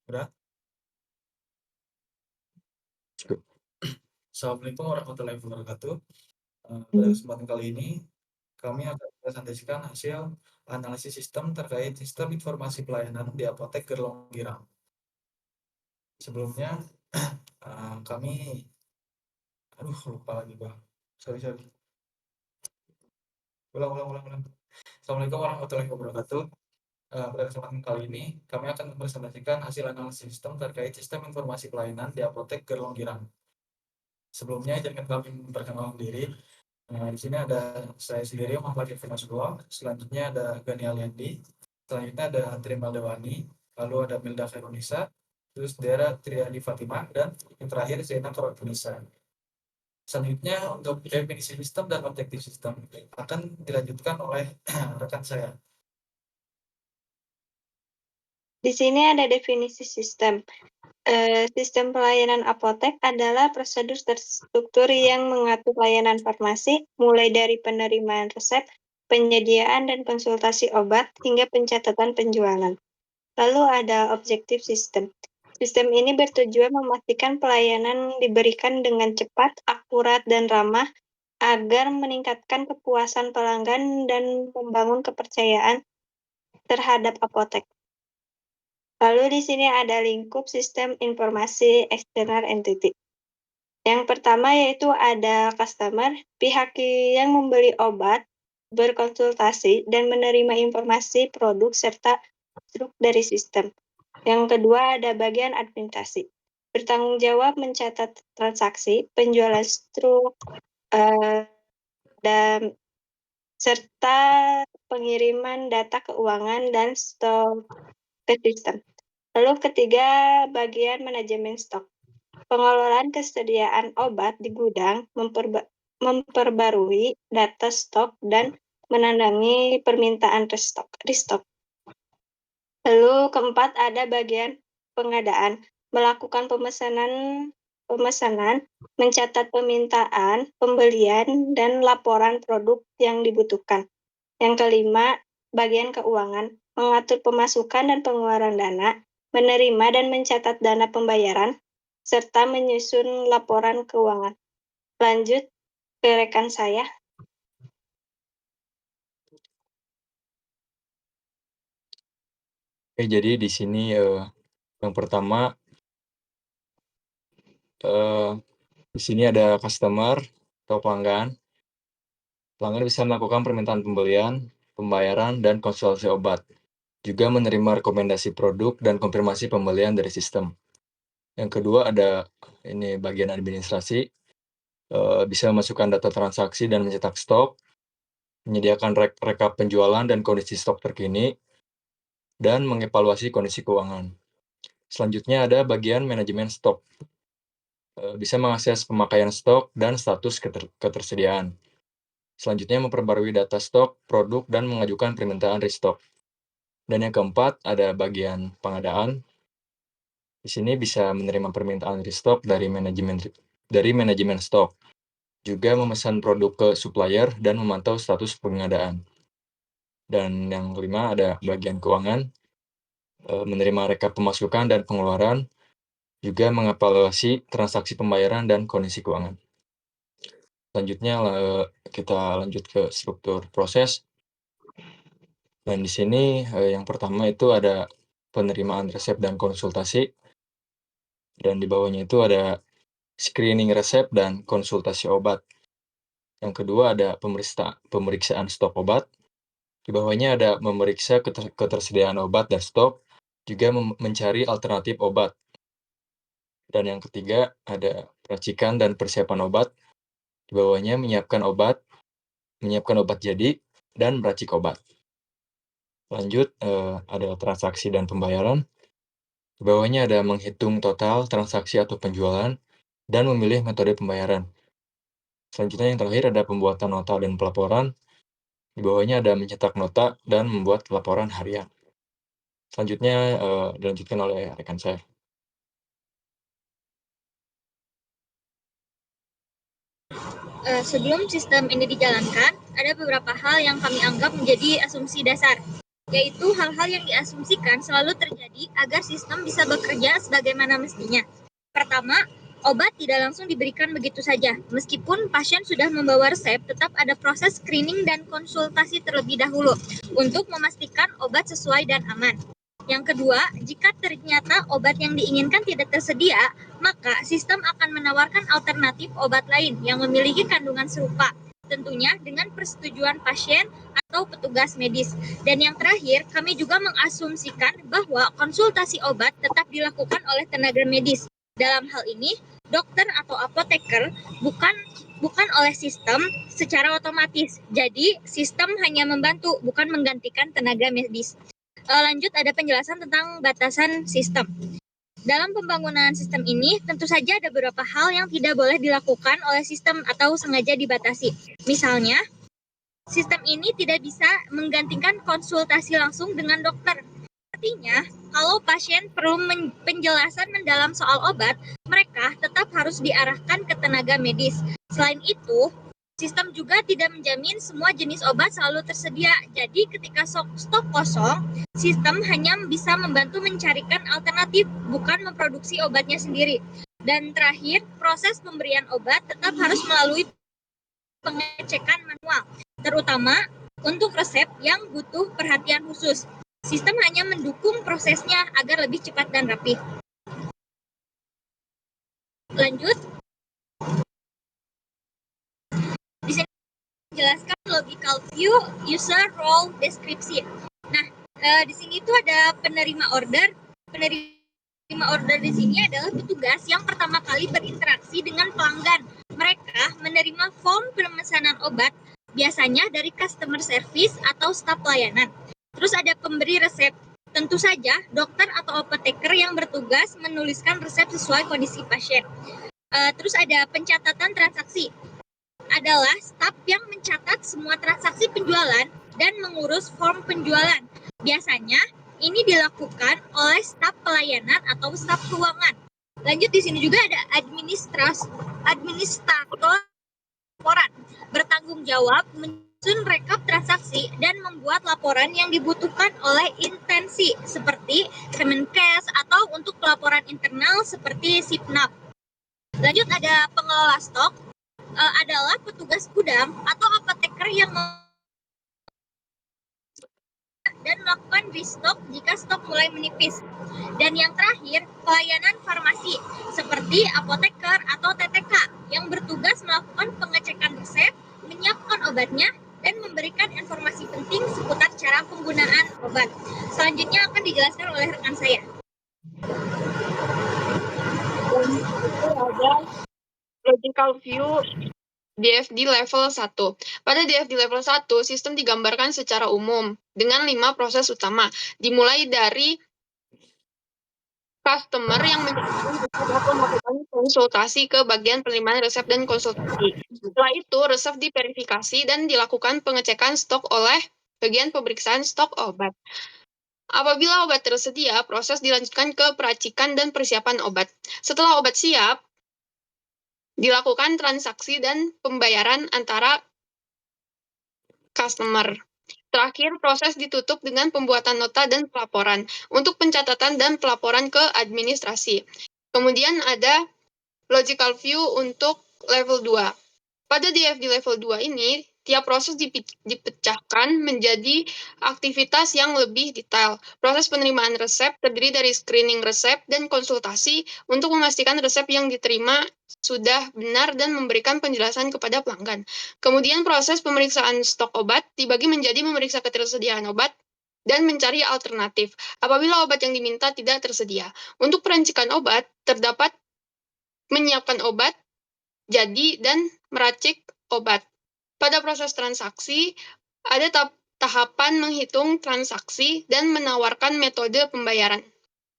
Udah? Assalamualaikum warahmatullahi wabarakatuh. Pada kesempatan kali ini, kami akan presentasikan hasil analisis sistem terkait sistem informasi pelayanan di Apotek Gerlong Girang. Sebelumnya, kami, lupa lagi, Bang. Sorry. Ulang. Assalamualaikum warahmatullahi wabarakatuh. Pada kesempatan kali ini, kami akan mempresentasikan hasil analisis sistem terkait sistem informasi pelayanan di Apotek Gerlong Girang. Sebelumnya, izinkan kami memperkenalkan diri. Di sini ada saya sendiri, Muhammad Irfan Nasrullah. Selanjutnya ada Gani Aliandi. Selanjutnya ada Trimal Dewani. Lalu ada Milda Khairunisa. Terus Dera Triadi Fatimah. Dan yang terakhir Zainab Torotunisa. Selanjutnya untuk definisi sistem dan objektif sistem akan dilanjutkan oleh rekan saya. Di sini ada definisi sistem. Sistem pelayanan apotek adalah prosedur terstruktur yang mengatur layanan farmasi, mulai dari penerimaan resep, penyediaan dan konsultasi obat, hingga pencatatan penjualan. Lalu ada objektif sistem. Sistem ini bertujuan memastikan pelayanan diberikan dengan cepat, akurat, dan ramah agar meningkatkan kepuasan pelanggan dan membangun kepercayaan terhadap apotek. Lalu di sini ada lingkup sistem informasi external entity. Yang pertama yaitu ada customer, pihak yang membeli obat, berkonsultasi, dan menerima informasi produk serta struk dari sistem. Yang kedua ada bagian administrasi. Bertanggung jawab mencatat transaksi, penjualan struk, dan serta pengiriman data keuangan dan stok ke sistem. Lalu ketiga, bagian manajemen stok. Pengelolaan kesediaan obat di gudang, memperbarui data stok, dan menandangi permintaan restock. Lalu keempat, ada bagian pengadaan. Melakukan pemesanan, mencatat permintaan, pembelian, dan laporan produk yang dibutuhkan. Yang kelima, bagian keuangan, mengatur pemasukan dan pengeluaran dana, menerima dan mencatat dana pembayaran, serta menyusun laporan keuangan. Lanjut ke rekan saya. Oke, jadi di sini yang pertama, di sini ada customer atau pelanggan. Pelanggan bisa melakukan permintaan pembelian, pembayaran, dan konsultasi obat. Juga menerima rekomendasi produk dan konfirmasi pembelian dari sistem. Yang kedua ada ini bagian administrasi, bisa memasukkan data transaksi dan mencetak stok, menyediakan rekap penjualan dan kondisi stok terkini, dan mengevaluasi kondisi keuangan. Selanjutnya ada bagian manajemen stok, bisa mengakses pemakaian stok dan status ketersediaan. Selanjutnya memperbarui data stok, produk, dan mengajukan permintaan restock. Dan yang keempat ada bagian pengadaan. Di sini bisa menerima permintaan restock dari manajemen stok. Juga memesan produk ke supplier dan memantau status pengadaan. Dan yang kelima ada bagian keuangan, menerima rekap pemasukan dan pengeluaran, juga mengevaluasi transaksi pembayaran dan kondisi keuangan. Selanjutnya kita lanjut ke struktur proses. Dan di sini yang pertama itu ada penerimaan resep dan konsultasi. Dan di bawahnya itu ada screening resep dan konsultasi obat. Yang kedua ada pemeriksaan stok obat. Di bawahnya ada memeriksa ketersediaan obat dan stok, juga mencari alternatif obat. Dan yang ketiga ada peracikan dan persiapan obat. Di bawahnya menyiapkan obat jadi, dan meracik obat. Lanjut, ada transaksi dan pembayaran. Di bawahnya ada menghitung total transaksi atau penjualan, dan memilih metode pembayaran. Selanjutnya yang terakhir ada pembuatan nota dan pelaporan. Di bawahnya ada mencetak nota dan membuat laporan harian. Selanjutnya dilanjutkan oleh rekan saya. Sebelum sistem ini dijalankan, ada beberapa hal yang kami anggap menjadi asumsi dasar. yaitu hal-hal yang diasumsikan selalu terjadi agar sistem bisa bekerja sebagaimana mestinya. Pertama, obat tidak langsung diberikan begitu saja. Meskipun pasien sudah membawa resep, tetap ada proses screening dan konsultasi terlebih dahulu untuk memastikan obat sesuai dan aman. Yang kedua, jika ternyata obat yang diinginkan tidak tersedia, maka sistem akan menawarkan alternatif obat lain yang memiliki kandungan serupa, tentunya dengan persetujuan pasien atau petugas medis. Dan yang terakhir, kami juga mengasumsikan bahwa konsultasi obat tetap dilakukan oleh tenaga medis. Dalam hal ini, dokter atau apoteker bukan oleh sistem secara otomatis. Jadi, sistem hanya membantu, bukan menggantikan tenaga medis. Lanjut, ada penjelasan tentang batasan sistem. Dalam pembangunan sistem ini, tentu saja ada beberapa hal yang tidak boleh dilakukan oleh sistem atau sengaja dibatasi. Misalnya, sistem ini tidak bisa menggantikan konsultasi langsung dengan dokter. Artinya, kalau pasien perlu penjelasan mendalam soal obat, mereka tetap harus diarahkan ke tenaga medis. Selain itu, sistem juga tidak menjamin semua jenis obat selalu tersedia. Jadi ketika stok kosong, sistem hanya bisa membantu mencarikan alternatif, bukan memproduksi obatnya sendiri. Dan terakhir, proses pemberian obat tetap harus melalui pengecekan manual, terutama untuk resep yang butuh perhatian khusus. Sistem hanya mendukung prosesnya agar lebih cepat dan rapi. Lanjut. Di sini jelaskan logical view user role description. Nah, di sini tuh ada penerima order. Penerima order di sini adalah petugas yang pertama kali berinteraksi dengan pelanggan. Mereka menerima form pemesanan obat, biasanya dari customer service atau staf pelayanan. Terus ada pemberi resep. Tentu saja, dokter atau apoteker yang bertugas menuliskan resep sesuai kondisi pasien. Terus ada pencatatan transaksi. Adalah staf yang mencatat semua transaksi penjualan dan mengurus form penjualan. Biasanya ini dilakukan oleh staf pelayanan atau staf keuangan. Lanjut, di sini juga ada administrator laporan, bertanggung jawab menyusun rekap transaksi dan membuat laporan yang dibutuhkan oleh intensi seperti Kemenkes atau untuk pelaporan internal seperti Sipnap. Lanjut, ada pengelola stok. Adalah petugas gudang atau apoteker yang dan melakukan restock jika stok mulai menipis. Dan yang terakhir, pelayanan farmasi seperti apoteker atau TTK yang bertugas melakukan pengecekan resep, menyiapkan obatnya, dan memberikan informasi penting seputar cara penggunaan obat. Selanjutnya akan dijelaskan oleh rekan saya. Logical view DFD level 1. Pada DFD level 1, sistem digambarkan secara umum dengan 5 proses utama, dimulai dari customer yang melakukan konsultasi ke bagian penerimaan resep dan konsultasi. Setelah itu, resep diverifikasi dan dilakukan pengecekan stok oleh bagian pemeriksaan stok obat. Apabila obat tersedia, proses dilanjutkan ke peracikan dan persiapan obat. Setelah obat siap, dilakukan transaksi dan pembayaran antara customer. Terakhir, proses ditutup dengan pembuatan nota dan pelaporan untuk pencatatan dan pelaporan ke administrasi. Kemudian ada logical view untuk level 2. Pada DFD level 2 ini, tiap proses dipecahkan menjadi aktivitas yang lebih detail. Proses penerimaan resep terdiri dari screening resep dan konsultasi untuk memastikan resep yang diterima sudah benar dan memberikan penjelasan kepada pelanggan. Kemudian proses pemeriksaan stok obat dibagi menjadi memeriksa ketersediaan obat dan mencari alternatif apabila obat yang diminta tidak tersedia. Untuk peracikan obat, terdapat menyiapkan obat, jadi, dan meracik obat. Pada proses transaksi, ada tahapan menghitung transaksi dan menawarkan metode pembayaran.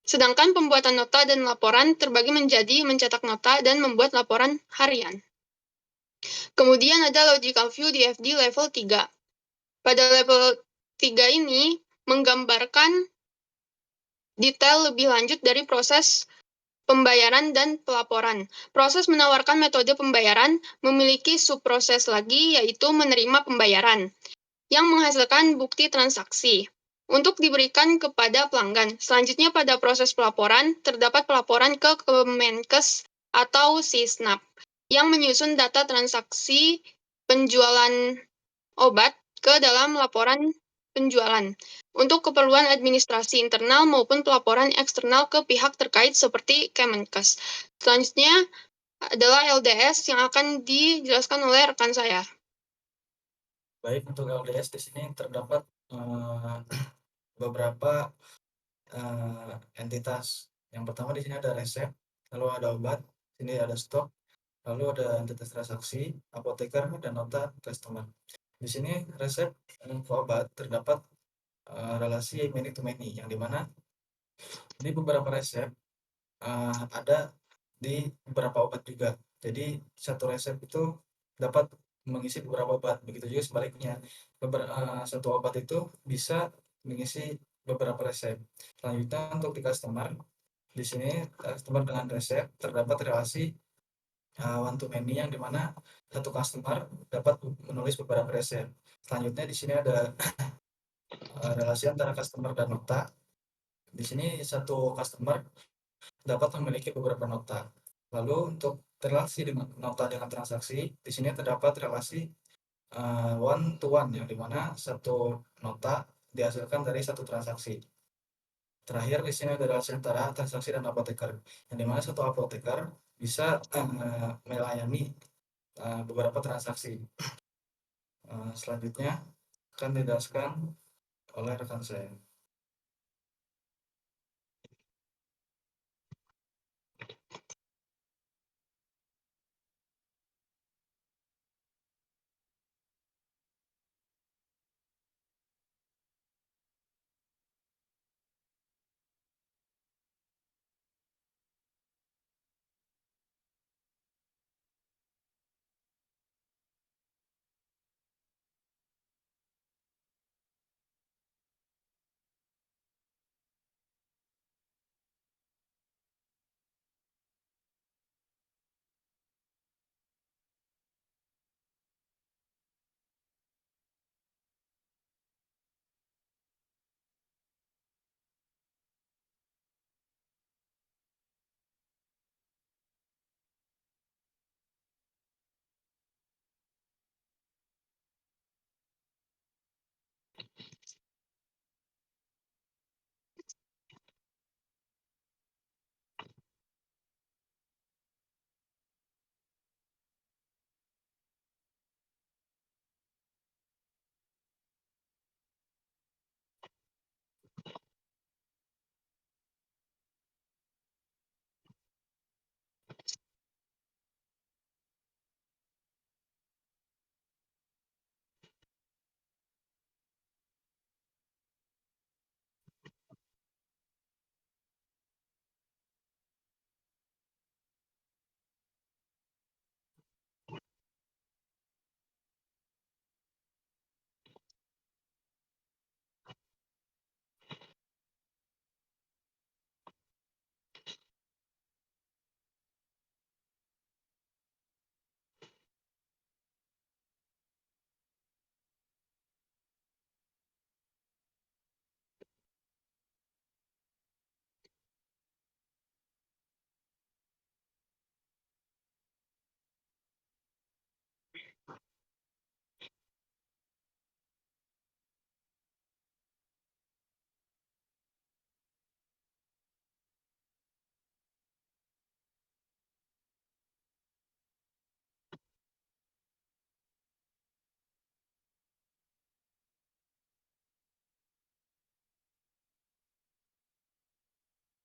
Sedangkan pembuatan nota dan laporan terbagi menjadi mencetak nota dan membuat laporan harian. Kemudian ada logical view DFD level 3. Pada level 3 ini menggambarkan detail lebih lanjut dari proses pembayaran dan pelaporan. Proses menawarkan metode pembayaran memiliki subproses lagi, yaitu menerima pembayaran, yang menghasilkan bukti transaksi. untuk diberikan kepada pelanggan. Selanjutnya pada proses pelaporan, terdapat pelaporan ke Kemenkes atau Sisnap yang menyusun data transaksi penjualan obat ke dalam laporan penjualan untuk keperluan administrasi internal maupun pelaporan eksternal ke pihak terkait seperti Kemenkes. Selanjutnya adalah LDS yang akan dijelaskan oleh rekan saya. Baik, untuk LDS di sini terdapat beberapa entitas. Yang pertama di sini ada resep, lalu ada obat, sini ada stok, lalu ada entitas transaksi, apoteker, dan nota customer. Di sini resep info obat terdapat relasi many to many, yang dimana di beberapa resep ada di beberapa obat juga. Jadi satu resep itu dapat mengisi beberapa obat. Begitu juga sebaliknya, satu obat itu bisa mengisi beberapa resep. Selanjutnya untuk di customer, di sini customer dengan resep terdapat relasi one to many, yang dimana satu customer dapat menulis beberapa resep. Selanjutnya di sini ada relasi antara customer dan nota. Di sini satu customer dapat memiliki beberapa nota. Lalu untuk relasi dengan nota dengan transaksi, di sini terdapat relasi one to one, yang dimana satu nota dihasilkan dari satu transaksi. Terakhir di sini ada relasi antara transaksi dan apoteker, yang dimana satu apoteker bisa melayani beberapa transaksi. Selanjutnya akan dijelaskan oleh rekan saya.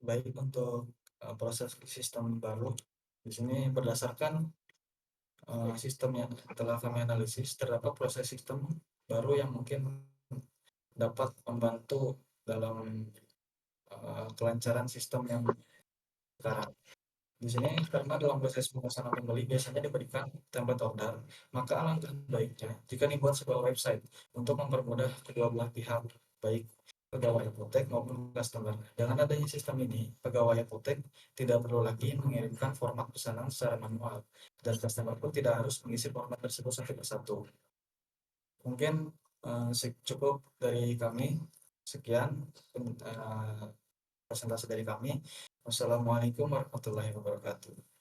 Baik, untuk proses sistem baru di sini berdasarkan sistem yang telah kami analisis, terdapat proses sistem baru yang mungkin dapat membantu dalam kelancaran sistem yang sekarang. Di sini karena dalam proses pemesanan pembeli biasanya diberikan template order, maka alangkah baiknya jika dibuat sebuah website untuk mempermudah kedua belah pihak, baik pegawai apotek maupun customer. Dengan adanya sistem ini, pegawai apotek tidak perlu lagi mengirimkan format pesanan secara manual, dan customer pun tidak harus mengisi format tersebut satu persatu. Mungkin cukup dari kami. Sekian presentasi dari kami. Wassalamualaikum warahmatullahi wabarakatuh.